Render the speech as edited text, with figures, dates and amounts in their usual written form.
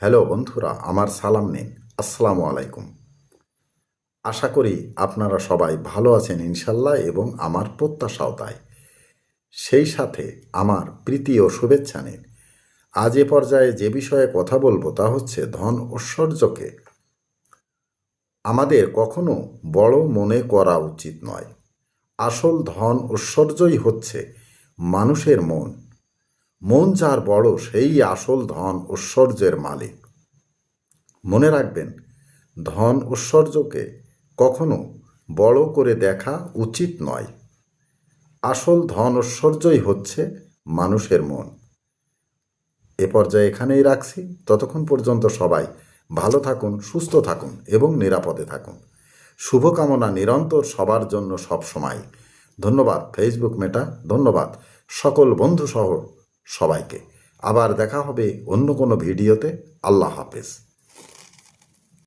Hello বন্ধুরা, আমার সালাম নিন। আসসালামু আলাইকুম। আশা করি আপনারা সবাই ভালো আছেন ইনশাল্লাহ, এবং আমার প্রত্যাশাও তাই। সেই সাথে আমার প্রীতি ও শুভেচ্ছা নিন। আজ এ পর্যায়ে যে বিষয়ে কথা বলবো তা হচ্ছে ধন ঐশ্বর্যকে আমাদের কখনো বড় মনে করা উচিত নয়। আসল ধন ঐশ্বর্যই হচ্ছে মানুষের মন। মন যার বড়, সেই আসল ধন ঐশ্বর্যের মালিক। মনে রাখবেন, ধন ঐশ্বর্যকে কখনো বড় করে দেখা উচিত নয়। আসল ধন ঐশ্বর্যই হচ্ছে মানুষের মন। এ পর্যায়ে এখানেই রাখছি। ততক্ষণ পর্যন্ত সবাই ভালো থাকুন, সুস্থ থাকুন এবং নিরাপদে থাকুন। শুভকামনা নিরন্তর সবার জন্য সব সময়। ধন্যবাদ ফেসবুক মেটা, ধন্যবাদ সকল বন্ধুসহ সবাইকে। আবার দেখা হবে অন্য কোনো ভিডিওতে। আল্লাহ হাফেজ।